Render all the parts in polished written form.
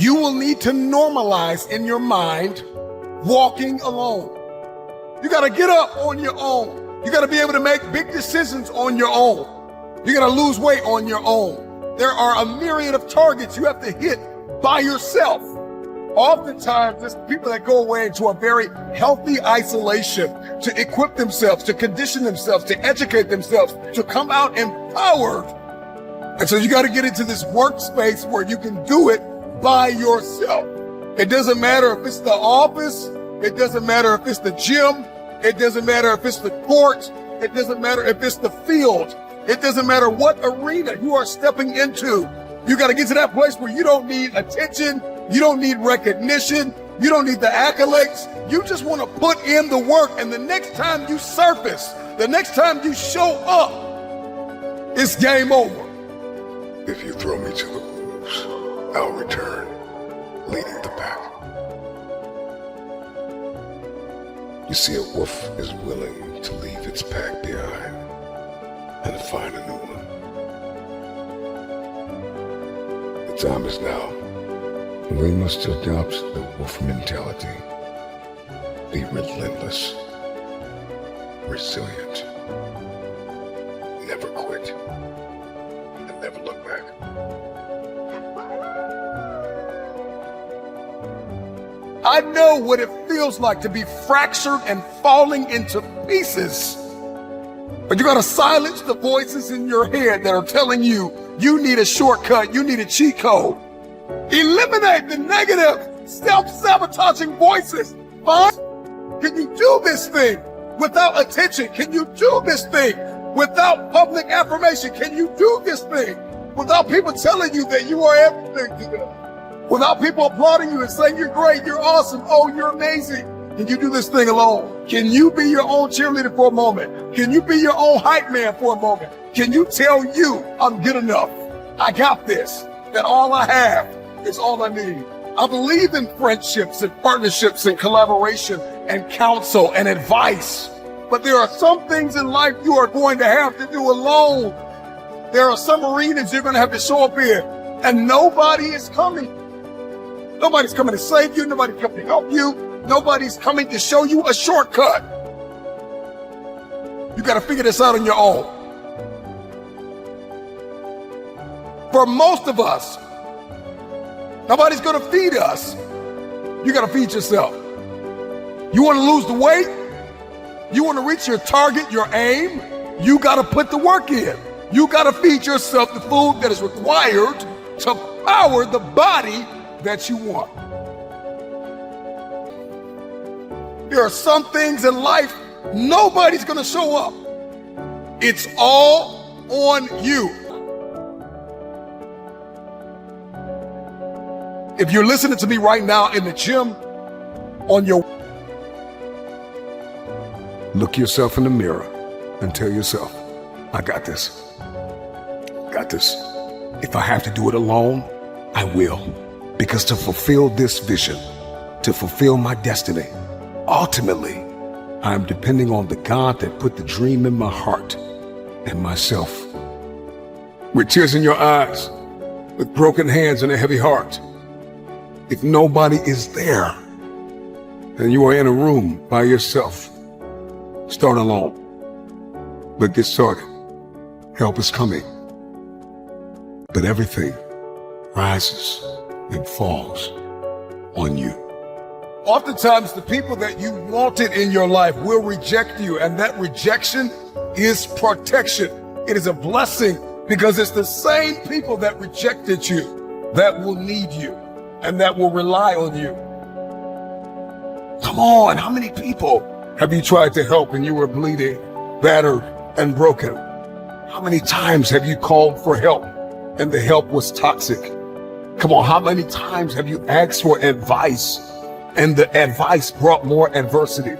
You will need to normalize in your mind walking alone. You got to get up on your own. You got to be able to make big decisions on your own. You got to lose weight on your own. There are a myriad of targets you have to hit by yourself. Oftentimes, there's people that go away into a very healthy isolation to equip themselves, to condition themselves, to educate themselves, to come out empowered. And so you got to get into this workspace where you can do it by yourself. It doesn't matter if it's the office. It doesn't matter if it's the gym. It doesn't matter if it's the court. It doesn't matter if it's the field. It doesn't matter what arena you are stepping into. You got to get to that place where you don't need attention. You don't need recognition. You don't need the accolades. You just want to put in the work. And the next time you surface, the next time you show up, it's game over. If you throw me to the wolves, I'll return, leading the pack. You see, a wolf is willing to leave its pack behind and find a new one. The time is now. We must adopt the wolf mentality. Be relentless, resilient, never quit, and never look back. I know what it feels like to be fractured and falling into pieces. But you gotta silence the voices in your head that are telling you you need a shortcut, you need a cheat code. Eliminate the negative, self-sabotaging voices. Fine. Can you do this thing without attention? Can you do this thing without public affirmation? Can you do this thing without people telling you that you are everything to them? Without people applauding you and saying you're great, you're awesome, oh, you're amazing. Can you do this thing alone? Can you be your own cheerleader for a moment? Can you be your own hype man for a moment? Can you tell you I'm good enough? I got this, that all I have is all I need. I believe in friendships and partnerships and collaboration and counsel and advice. But there are some things in life you are going to have to do alone. There are some arenas you're going to have to show up in, and nobody is coming. Nobody's coming to save you. Nobody's coming to help you. Nobody's coming to show you a shortcut. You got to figure this out on your own. For most of us, nobody's going to feed us. You got to feed yourself. You want to lose the weight? You want to reach your target, your aim? You got to put the work in. You got to feed yourself the food that is required to power the body that you want. There are some things in life nobody's going to show up. It's all on you. If you're listening to me right now in the gym, on your... Look yourself in the mirror and tell yourself, I got this. Got this. If I have to do it alone, I will. Because to fulfill this vision, to fulfill my destiny, ultimately, I am depending on the God that put the dream in my heart and myself. With tears in your eyes, with broken hands and a heavy heart, if nobody is there, and you are in a room by yourself, start alone. But get started. Help is coming. But everything rises and falls on you. Oftentimes, the people that you wanted in your life will reject you, and that rejection is protection. It is a blessing because it's the same people that rejected you that will need you and that will rely on you. Come on, how many people have you tried to help and you were bleeding, battered, and broken? How many times have you called for help and the help was toxic? Come on, how many times have you asked for advice and the advice brought more adversity?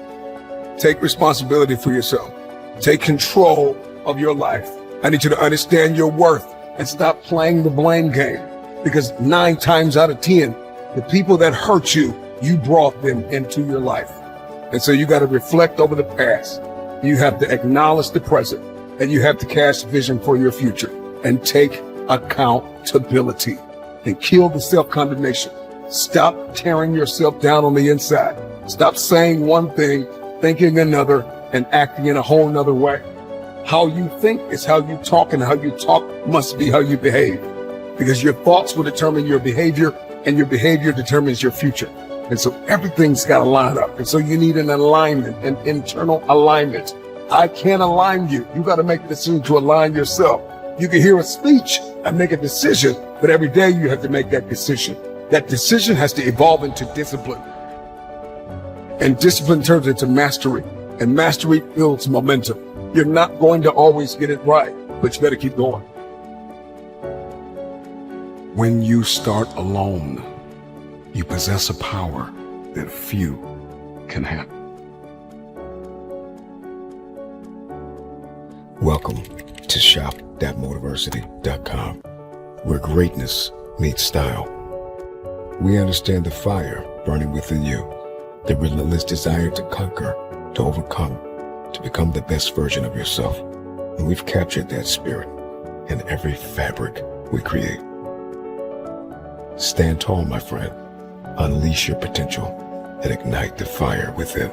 Take responsibility for yourself. Take control of your life. I need you to understand your worth and stop playing the blame game. Because 9 times out of 10, the people that hurt you, you brought them into your life. And so you got to reflect over the past. You have to acknowledge the present, and you have to cast vision for your future and take accountability and kill the self-condemnation Stop tearing yourself down on the inside. Stop saying one thing, thinking another, and acting in a whole nother way. How you think is how you talk, and how you talk must be how you behave. Because your thoughts will determine your behavior, and your behavior determines your future. And so everything's got to line up. And so you need an alignment, an internal alignment. I can't align you. You got to make a decision to align yourself. You can hear a speech and make a decision, but every day you have to make that decision. That decision has to evolve into discipline. And discipline turns into mastery. And mastery builds momentum. You're not going to always get it right, but you better keep going. When you start alone, you possess a power that few can have. Welcome to shop.motiversity.com, where greatness meets style. We understand the fire burning within you, the relentless desire to conquer, to overcome, to become the best version of yourself. And we've captured that spirit in every fabric we create. Stand tall, my friend. Unleash your potential and ignite the fire within.